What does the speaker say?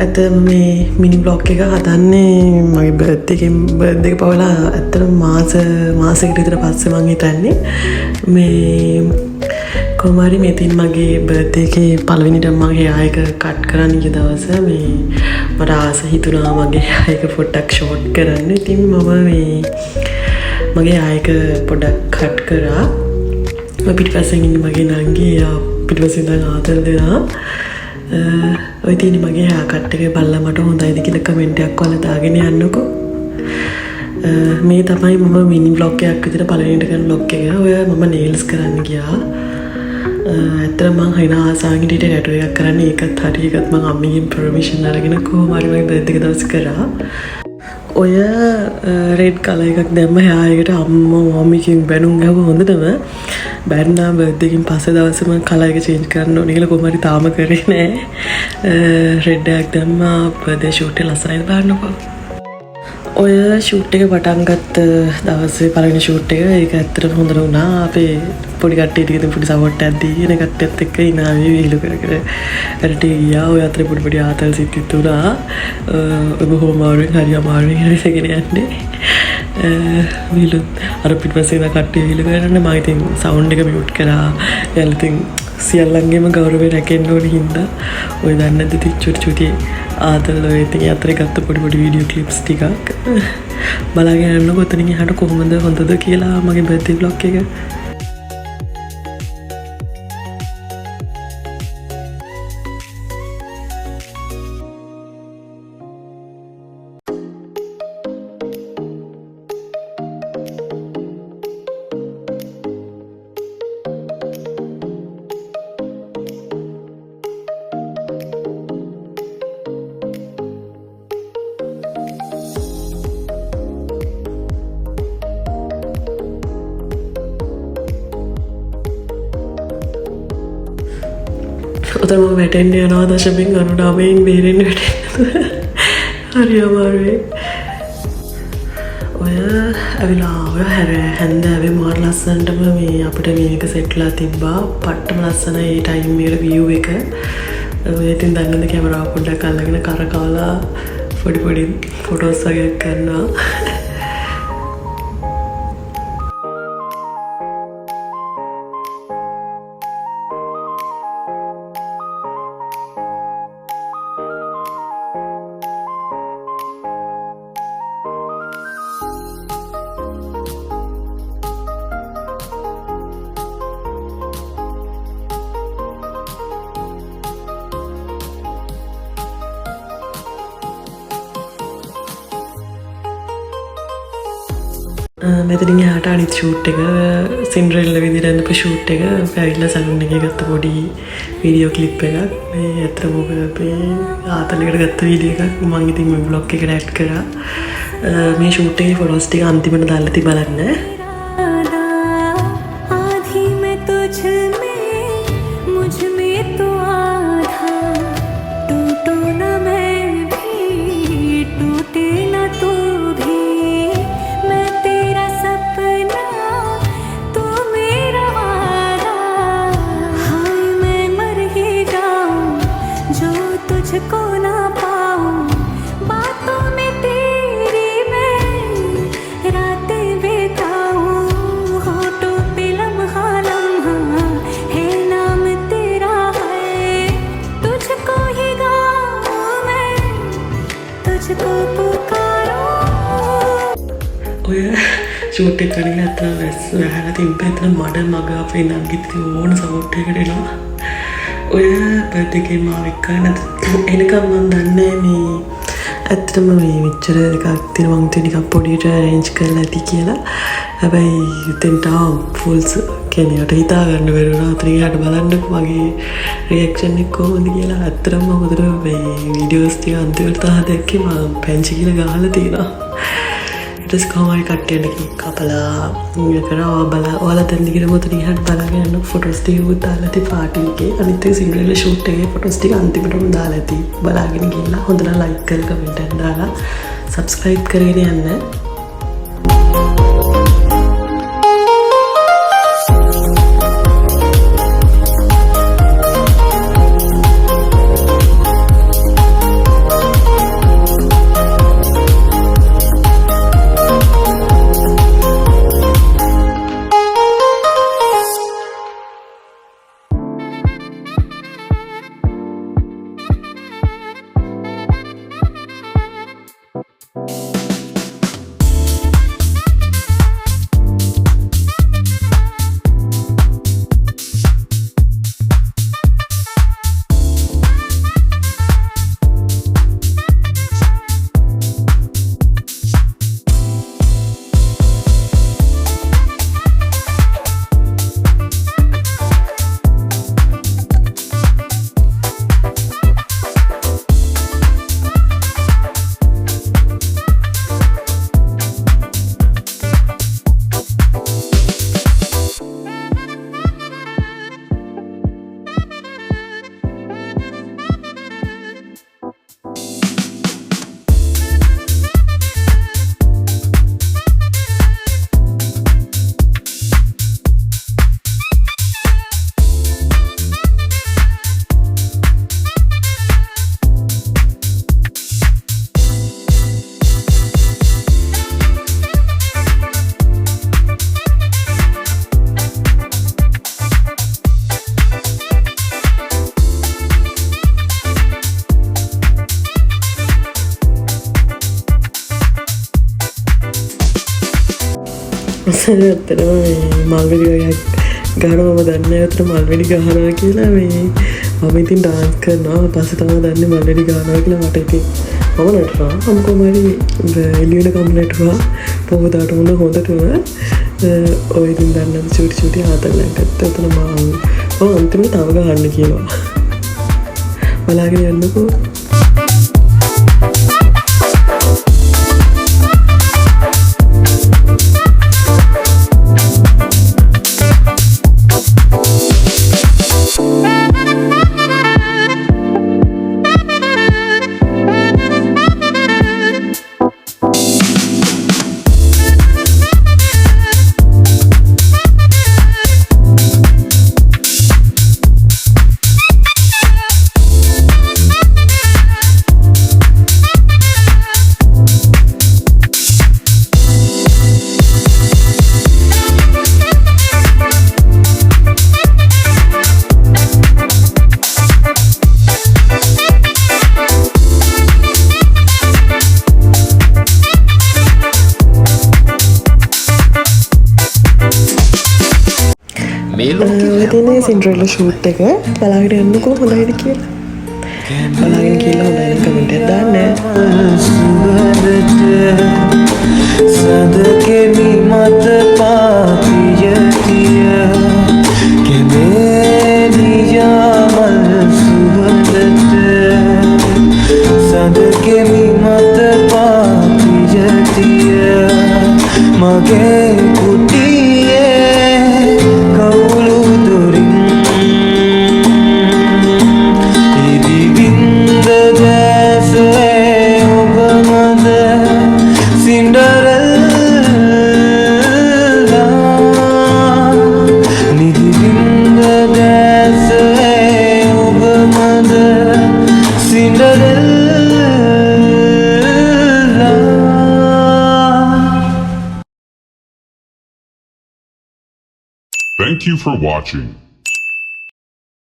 ඇත මේ මිනි බ්ලොග් එක හදන්නේ මගේ බර්ත් එක පවලා ඇත්තට මාසෙකට විතර පස්සේ මං හිතන්නේ මේ කොහොමරි මේ තින් මගේ බර්ත් එකේ පළවෙනිට මගේ ආයක කට් කරන්න ගිය දවස මේ මට ආස හිතුණා මගේ ආයක පොඩ්ඩක් ෂෝට් කරන්න. ඉතින් මම මේ මගේ ආයක පොඩ්ඩක් කට් කරා. පිටිපස්සෙන් ඉන්න මගේ නංගි පිටිපස්සෙන් ඉඳන් ආතල් දෙනා ඔය තියෙන මගේ හා කට් එක බලලා මට හොඳයිද කියලා කමෙන්ට් එකක් වල දාගෙන යන්නකෝ. මේ තමයි මම මිනි බ්ලොග් එකක් විතර පළවෙනිට කරන බ්ලොග් එක. ඔය මම නේල්ස් කරන්න ගියා. ඇත්තටම මං හින ආසාවෙන් ඊට ටැටු එකක් කරන්න ඒකත් හරි ඒකත් මං අම්මිගෙන් පර්මිෂන් අරගෙන කොහොම හරි මගේ බර්ත් එක දවස් කරා. ඔය රෙඩ් කලර් එකක් දැම්ම හෑ එකට අම්මා මම්මිකින් බැනුම් ගැහුවා හොඳටම. බැන්නා බර්ත් එකකින් පස්සේ දවසේ මම කලර් එක චේන්ජ් කරන්න ඕනේ කියලා කොහොම හරි තාම කරේ නෑ. රෙඩ් එකක් දැම්මා බර්ත්ඩේ ෂූට් එක ලස්සනයිද බලන්නකෝ. ඔය ෂූට් එක පටන් ගත්ත දවසේ පළවෙනි ෂූට් එක ඒක ඇත්තටම හොඳ වුණා. අපේ පොඩි කට්ටියට ඉතින් පොඩි සපෝට් එකක් දීගෙන කට්ටියත් එක්ක ඉනාවේ විහිළු කර කර වැඩට ගියා. ඔය අතරේ පොඩි ආතල් සිත් තුනා. බොහොම අමාරුවෙන් හරි අමාරුවෙන් ඉඳගෙන යන්නේ. විහිළු අර පිටපස්සේ ඉඳලා කට්ටිය විහිළු කරන්නේ මම ඉතින් සවුන්ඩ් එක මියුට් කරා. එයාලා ඉතින් සියල්ලන්ගේම ගෞරවය රැකෙන්න ඕනේ හින්දා ඔය දන්නේ නැද්ද ඉතින් චුටි ආතල් ඔය ඉතින් අතරේ ගත්ත පොඩි වීඩියෝ ක්ලිප්ස් ටිකක් බලාගෙන යන්නකො එතනින් එහාට කොහොමද හොඳද කියලා මගේ බර්ත්ඩේ බ්ලොග් එක. ඔතන මම වැටෙන්න යනවා දශමින් 99න් බේරෙන්න වැටෙන්න. හරි අමාරුයි. ඔය ඇවිලා ඔය හැන්දෑවේ මාර ලස්සනටම මේ අපිට මේක සෙට්ලා තිබ්බා. පට්ටම ලස්සනයි ඒ ටයිම් එකට view එක. ඔය ඉතින් දැන්නද කැමරාව පොඩ්ඩක් අල්ලගෙන කරකාලා පොඩි ෆොටෝස් වගේ කරනවා. මෙතනින් එහාට අනිත් ෂූට් එක සින්ඩරෙල්ලා විදිහට යනපු ෂූට් එක පැවිල්ලා සලූන් එකේ ගත්ත පොඩි වීඩියෝ ක්ලිප් එකක්. මේ ඇත්තටම මේ ආතලයකට ගත්ත වීඩියෝ එකක් මම ඉතින් මේ බ්ලොග් එකට ඇඩ් කරා. මේ ෂූට් එකේ ෆොටෝස් ටික අන්තිමට දාලා තිය බලන්න. ඔය ෂූට් එක කරගෙන අතන වැහලා තිබ්බ එතන මඩ මග අපේ නංගිත් ඕන සපෝට් එකකට එනවා. ඔය බර්ත් එකේ මාව එක්ක එනකම් මම දන්නේ මේ ඇත්තටම මේ මෙච්චර එකක් තියෙන මං හිතුවේ නිකන් පොඩියට arrange කරලා ඇති කියලා. හැබැයි උතෙන්ට ෆුල්ස් කෙනෙකුට හිතා ගන්න බැරි වුණා. අතරින් එහාට බලන්නකෝ මගේ රියැක්ෂන් එක කොහොමද කියලා. ඇත්තටම මම හොඳට මේ වීඩියෝස් ටික අන්තිමට තාම දැක්කේ මම පැංචි කියලා ගහලා තියෙනවා. ඊට කොහොම හරි කට්ටියට කපලා කරා ඔයාලා දැන් දිගට මොතන ඉහට බලාගෙන යන ෆොටෝස් ටික උත් දාලා තිය පාටි එකේ. අනිත් එක සින්ඩරෙල්ලා ෂූට් එකේ ෆොටෝස් ටික අන්තිමටම දාලා තිය. බලාගෙන ගිහලා හොඳට ලයික් කරලා කමෙන්ට් එකක් දාලා සබ්ස්ක්‍රයිබ් කරගෙන යන්න. ඇත්තටම මේ මල්වෙඩි වගේක් ගහනවා මම දන්නේ අතට මල්වෙඩි ගහනවා කියලා මේ මම ඉතින් ඩාන්ස් කරනවා පස්සේ තමයි දන්නේ මල්වෙඩි ගහනවා කියලා මට ඉතින් මම නටනවා මම කොහමරි එළියට කම්ප්ලීට්වා පොහොදාට වුණ හොඳටම ඔය ඉතින් දන්න චූටි ආතල්ලක් ගත්තා එතන මම අන්තිමට තව ගහන්න කියලා බලාගෙන යන්නකෝ ඔයතිනේ සින්ඩ්‍රෙල්ලා ෂූට් එක බලාගෙන යන්නකෝ හොඳයිද කියලා බලාගෙන කියලා හොඳයි නම් කමෙන්ට් එකක් දාන්න සදකෙමි මත පාපියතිය කෙමෙලියාමල් සුවඳට සදකෙමි මත පාපියතිය මගේ කුටියේ කවුළු දොරින් ඉදිවින්ද දැසේ ඔබ මද සින්ඩරෙල්ලා නිදිවින්ද දැසේ ඔබ මද Cinderella Thank you for watching.